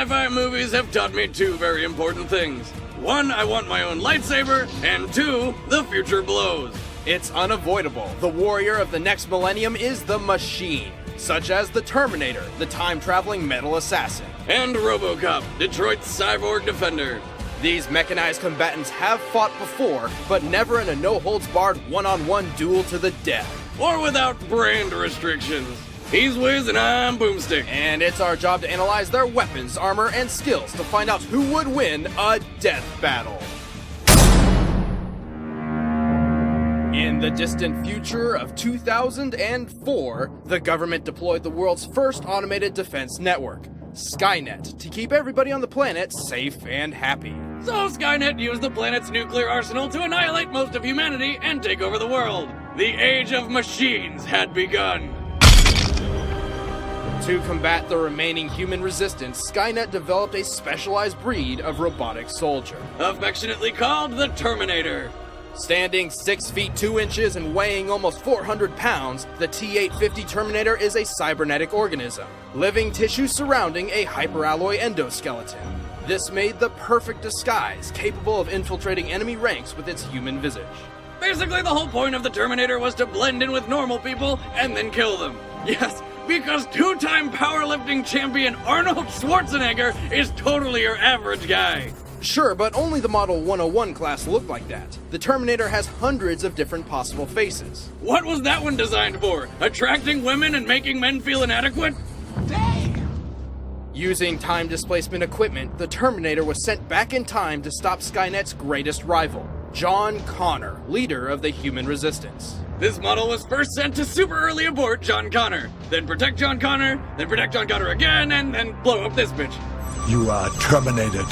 Sci-fi movies have taught me two very important things. One, I want my own lightsaber, and two, the future blows. It's unavoidable. The warrior of the next millennium is the machine, such as the Terminator, the time-traveling metal assassin. And Robocop, Detroit's cyborg defender. These mechanized combatants have fought before, but never in a no-holds-barred one-on-one duel to the death. Or without brand restrictions. He's Wiz and I'm Boomstick. And it's our job to analyze their weapons, armor, and skills to find out who would win a death battle. In the distant future of 2004, the government deployed the world's first automated defense network, Skynet, to keep everybody on the planet safe and happy. So Skynet used the planet's nuclear arsenal to annihilate most of humanity and take over the world. The age of machines had begun. To combat the remaining human resistance, Skynet developed a specialized breed of robotic soldier, Affectionately called the Terminator. Standing 6 feet 2 inches and weighing almost 400 pounds, the T-850 Terminator is a cybernetic organism, living tissue surrounding a hyperalloy endoskeleton. This made the perfect disguise, capable of infiltrating enemy ranks with its human visage. Basically, the whole point of the Terminator was to blend in with normal people and then kill them. Yes, because two-time powerlifting champion Arnold Schwarzenegger is totally your average guy. Sure, but only the Model 101 class looked like that. The Terminator has hundreds of different possible faces. What was that one designed for? Attracting women and making men feel inadequate? Dang! Using time displacement equipment, the Terminator was sent back in time to stop Skynet's greatest rival, John Connor, leader of the human resistance. This model was first sent to super early abort John Connor, then protect John Connor, then protect John Connor again, and then blow up this bitch. You are terminated.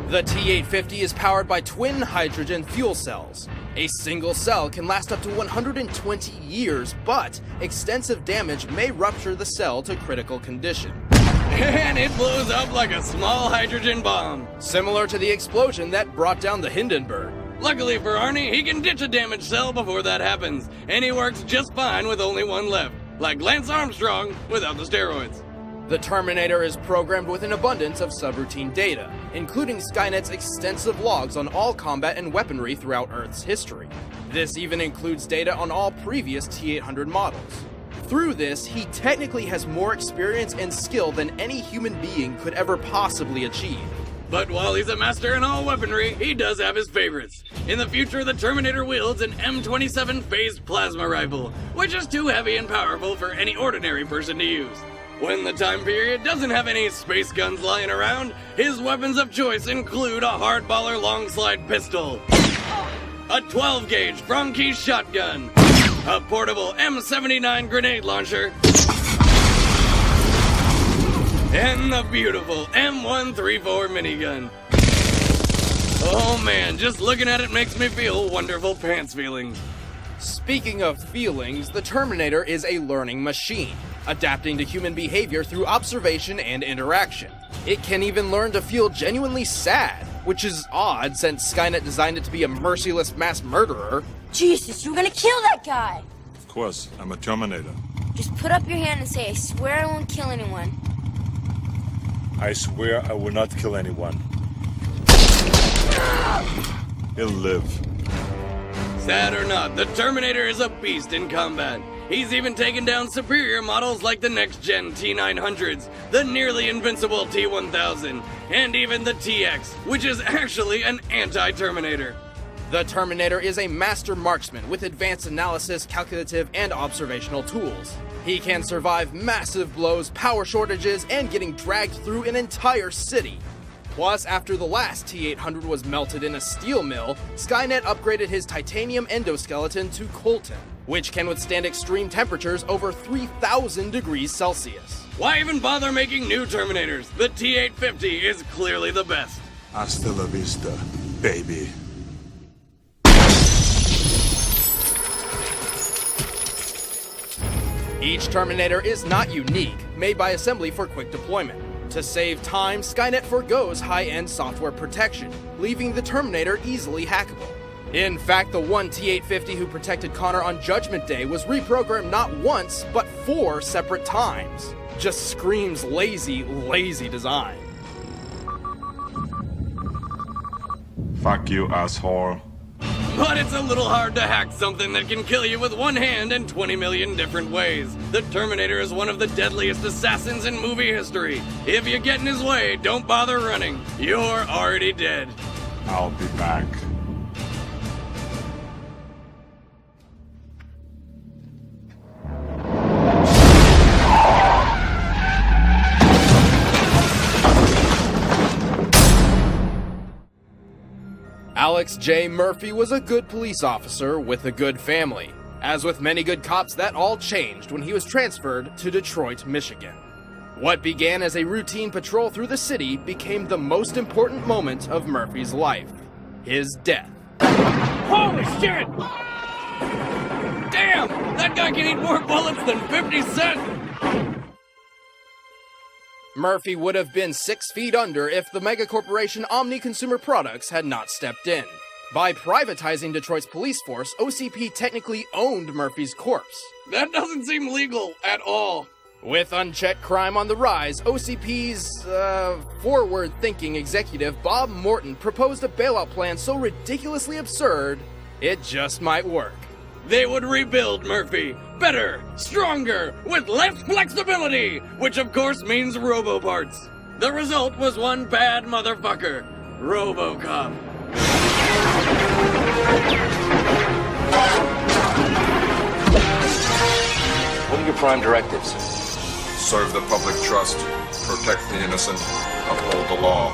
The T-850 is powered by twin hydrogen fuel cells. A single cell can last up to 120 years, but extensive damage may rupture the cell to critical condition. And it blows up like a small hydrogen bomb. Similar to the explosion that brought down the Hindenburg. Luckily for Arnie, he can ditch a damaged cell before that happens, and he works just fine with only one left. Like Lance Armstrong without the steroids. The Terminator is programmed with an abundance of subroutine data, including Skynet's extensive logs on all combat and weaponry throughout Earth's history. This even includes data on all previous T-800 models. Through this, he technically has more experience and skill than any human being could ever possibly achieve. But while he's a master in all weaponry, he does have his favorites. In the future, the Terminator wields an M27 phased plasma rifle, which is too heavy and powerful for any ordinary person to use. When the time period doesn't have any space guns lying around, his weapons of choice include a hardballer long slide pistol, a 12-gauge Franke shotgun, a portable M79 grenade launcher, and the beautiful M134 minigun. Oh man, just looking at it makes me feel wonderful pants feelings. Speaking of feelings, the Terminator is a learning machine, adapting to human behavior through observation and interaction. It can even learn to feel genuinely sad, which is odd since Skynet designed it to be a merciless mass murderer. Jesus, you were gonna kill that guy! Of course, I'm a Terminator. Just put up your hand and say, I swear I won't kill anyone. I swear I will not kill anyone. He'll live. Sad or not, the Terminator is a beast in combat. He's even taken down superior models like the next-gen T-900s, the nearly invincible T-1000, and even the T-X, which is actually an anti-Terminator. The Terminator is a master marksman with advanced analysis, calculative, and observational tools. He can survive massive blows, power shortages, and getting dragged through an entire city. Plus, after the last T-800 was melted in a steel mill, Skynet upgraded his titanium endoskeleton to Colton, which can withstand extreme temperatures over 3,000 degrees Celsius. Why even bother making new Terminators? The T-850 is clearly the best. Hasta la vista, baby. Each Terminator is not unique, made by assembly for quick deployment. To save time, Skynet forgoes high-end software protection, leaving the Terminator easily hackable. In fact, the one T-850 who protected Connor on Judgment Day was reprogrammed not once, but 4 separate times. Just screams lazy, lazy design. Fuck you, asshole. But it's a little hard to hack something that can kill you with one hand in 20 million different ways. The Terminator is one of the deadliest assassins in movie history. If you get in his way, don't bother running. You're already dead. I'll be back. Alex J. Murphy was a good police officer with a good family. As with many good cops, that all changed when he was transferred to Detroit, Michigan. What began as a routine patrol through the city became the most important moment of Murphy's life: his death. Holy shit! Damn! That guy can eat more bullets than 50 Cent! Murphy would have been 6 feet under if the megacorporation Omni Consumer Products had not stepped in. By privatizing Detroit's police force, OCP technically owned Murphy's corpse. That doesn't seem legal at all. With unchecked crime on the rise, OCP's, forward-thinking executive Bob Morton proposed a bailout plan so ridiculously absurd, it just might work. They would rebuild Murphy. Better, stronger, with less flexibility, which of course means robo-parts. The result was one bad motherfucker, Robocop. What are your prime directives? Serve the public trust, protect the innocent, uphold the law.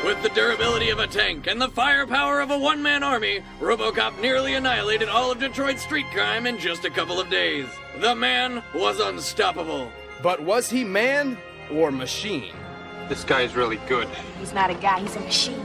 With the durability of a tank and the firepower of a one-man army, Robocop nearly annihilated all of Detroit's street crime in just a couple of days. The man was unstoppable. But was he man or machine? This guy is really good. He's not a guy, he's a machine.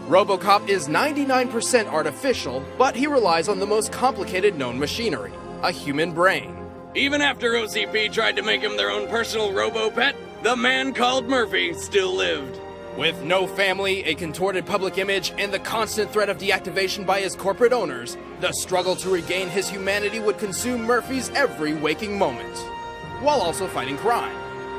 Robocop is 99% artificial, but he relies on the most complicated known machinery: a human brain. Even after OCP tried to make him their own personal robo-pet, the man called Murphy still lived. With no family, a contorted public image, and the constant threat of deactivation by his corporate owners, the struggle to regain his humanity would consume Murphy's every waking moment, while also fighting crime.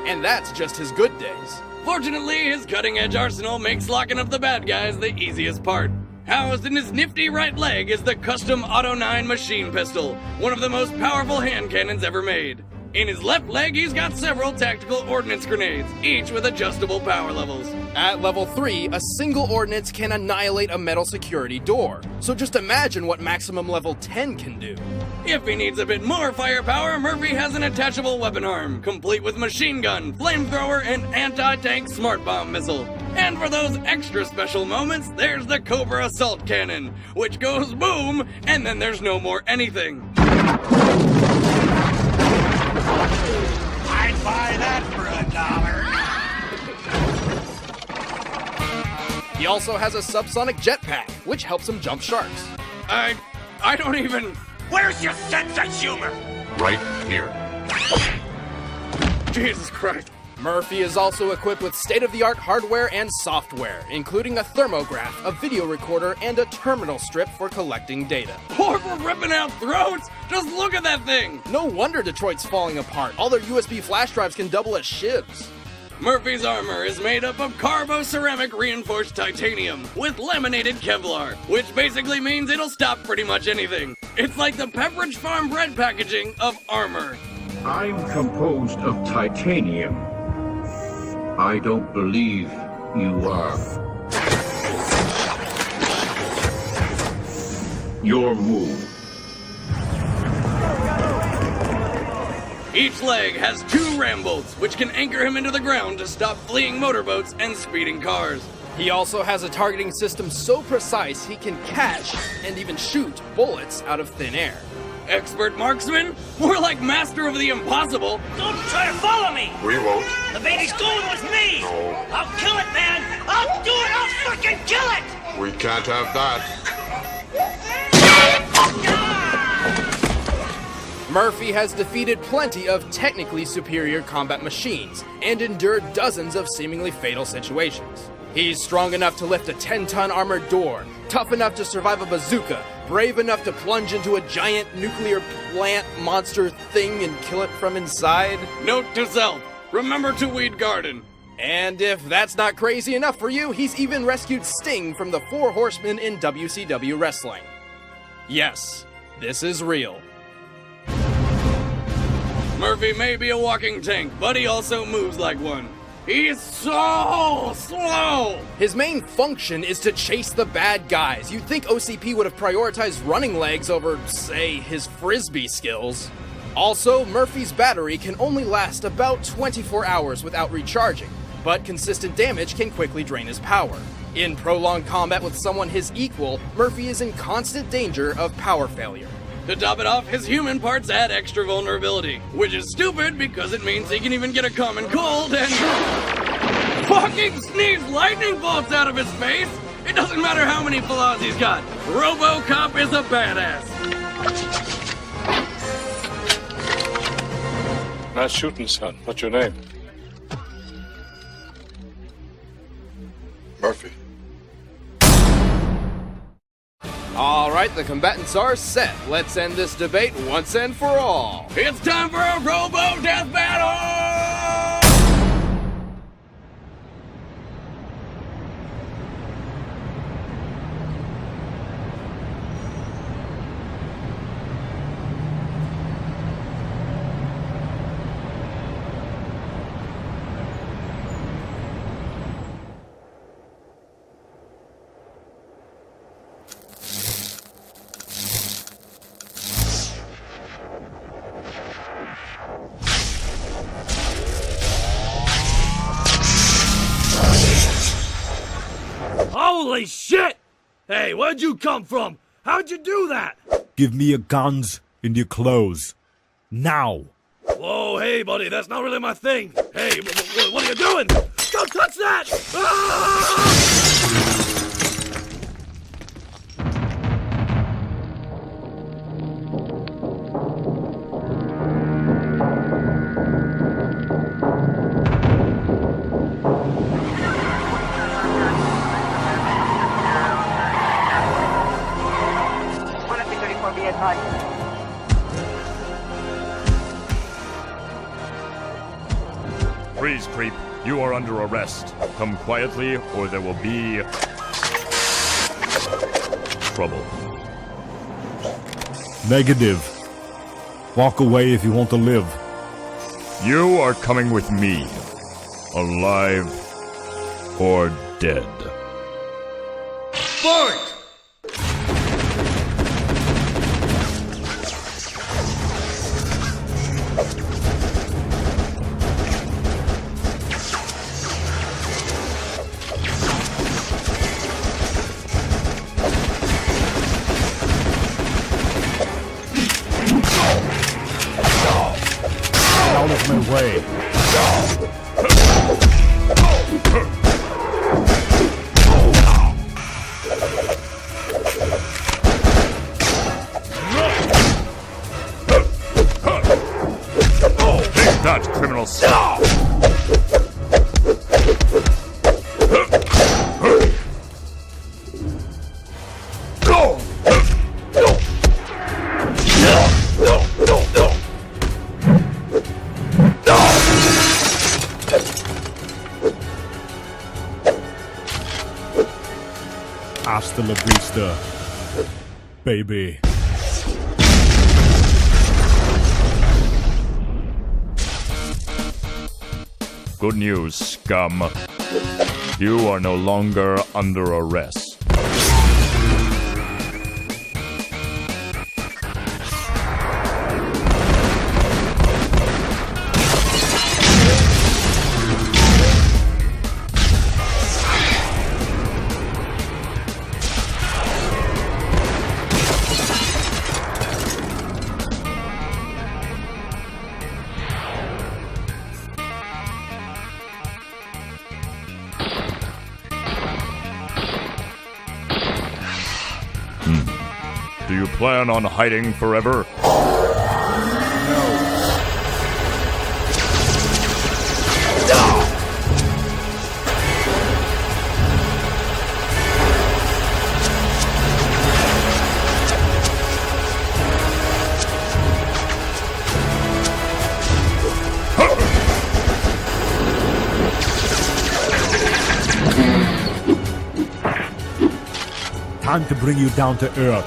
And that's just his good days. Fortunately, his cutting-edge arsenal makes locking up the bad guys the easiest part. Housed in his nifty right leg is the custom Auto 9 machine pistol, one of the most powerful hand cannons ever made. In his left leg, he's got several tactical ordnance grenades, each with adjustable power levels. At level 3, a single ordnance can annihilate a metal security door. So just imagine what maximum level 10 can do. If he needs a bit more firepower, Murphy has an attachable weapon arm, complete with machine gun, flamethrower, and anti-tank smart bomb missile. And for those extra special moments, there's the Cobra assault cannon, which goes boom, and then there's no more anything. I'd buy that for $1. He also has a subsonic jetpack, which helps him jump sharks. I don't even... Where's your sense of humor? Right here. Jesus Christ. Murphy is also equipped with state-of-the-art hardware and software, including a thermograph, a video recorder, and a terminal strip for collecting data. Or for ripping out throats! Just look at that thing! No wonder Detroit's falling apart. All their USB flash drives can double as shivs. Murphy's armor is made up of carbo-ceramic reinforced titanium with laminated Kevlar, which basically means it'll stop pretty much anything. It's like the Pepperidge Farm bread packaging of armor. I'm composed of titanium. I don't believe you are. Your move. Each leg has 2 ram bolts, which can anchor him into the ground to stop fleeing motorboats and speeding cars. He also has a targeting system so precise he can catch and even shoot bullets out of thin air. Expert marksman? More like master of the impossible. Don't try to follow me! We won't. The baby's going with me! No. I'll kill it, man! I'll do it! I'll fucking kill it! We can't have that. Murphy has defeated plenty of technically superior combat machines and endured dozens of seemingly fatal situations. He's strong enough to lift a 10-ton armored door, tough enough to survive a bazooka, brave enough to plunge into a giant nuclear plant monster thing and kill it from inside. Note to self, remember to weed garden. And if that's not crazy enough for you, he's even rescued Sting from the Four Horsemen in WCW wrestling. Yes, this is real. Murphy may be a walking tank, but he also moves like one. He's so slow! His main function is to chase the bad guys. You'd think OCP would have prioritized running legs over, say, his frisbee skills. Also, Murphy's battery can only last about 24 hours without recharging, but consistent damage can quickly drain his power. In prolonged combat with someone his equal, Murphy is in constant danger of power failure. To top it off, his human parts add extra vulnerability, which is stupid because it means he can even get a common cold and fucking sneeze lightning bolts out of his face. It doesn't matter how many flaws he's got. Robocop is a badass. Nice shooting, son. What's your name? Murphy. Alright, the combatants are set. Let's end this debate once and for all. It's time for a Robo Death Battle! Holy shit! Hey, where'd you come from? How'd you do that? Give me your guns and your clothes. Now! Whoa, hey, buddy, that's not really my thing. Hey, what are you doing? Don't touch that! Ah! Freeze, creep. You are under arrest. Come quietly, or there will be trouble. Negative. Walk away if you want to live. You are coming with me. Alive or dead. Fight! Out of my way. Take that, criminal. Hasta la vista, baby. Good news, scum. You are no longer under arrest. Do you plan on hiding forever? time to bring you down to earth.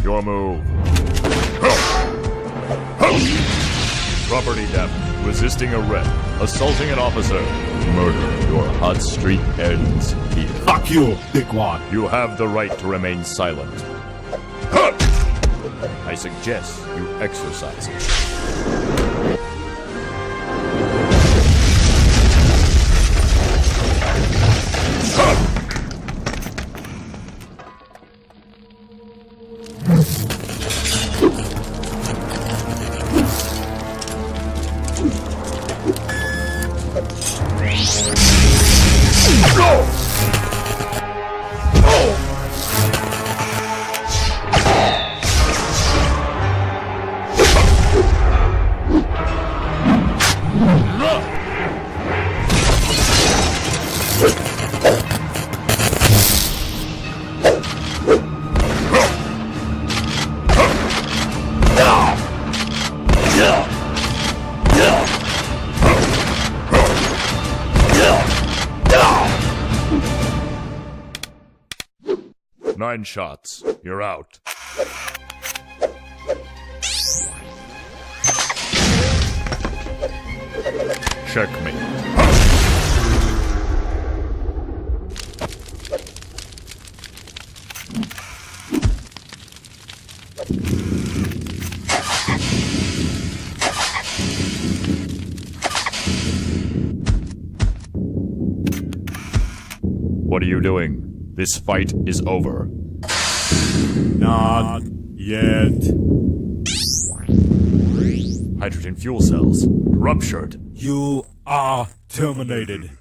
Your move. Property theft, resisting arrest, assaulting an officer, murder. Your hot streak ends here. Fuck you, dickwad. You have the right to remain silent. I suggest you exercise it. Nine shots. You're out. Checkmate. What are you doing? This fight is over. Not yet. Hydrogen fuel cells. Ruptured. You are terminated.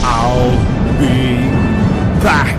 I'll be back.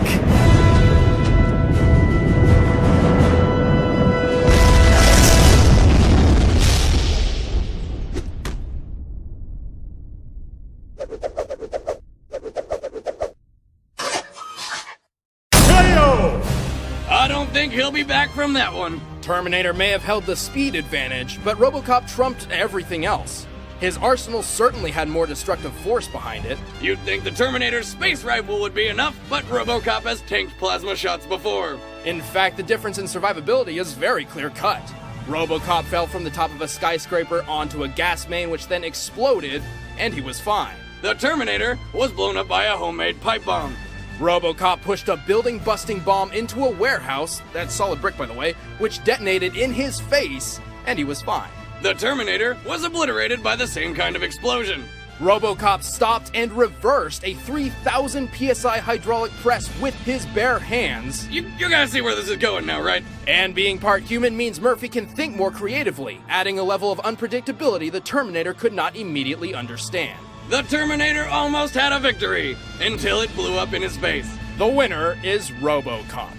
I don't think he'll be back from that one. Terminator may have held the speed advantage, but Robocop trumped everything else. His arsenal certainly had more destructive force behind it. You'd think the Terminator's space rifle would be enough, but Robocop has tanked plasma shots before. In fact, the difference in survivability is very clear-cut. Robocop fell from the top of a skyscraper onto a gas main, which then exploded, and he was fine. The Terminator was blown up by a homemade pipe bomb. Robocop pushed a building-busting bomb into a warehouse, that's solid brick by the way, which detonated in his face, and he was fine. The Terminator was obliterated by the same kind of explosion. Robocop stopped and reversed a 3,000 psi hydraulic press with his bare hands. You gotta see where this is going now, right? And being part human means Murphy can think more creatively, adding a level of unpredictability the Terminator could not immediately understand. The Terminator almost had a victory, until it blew up in his face. The winner is Robocop.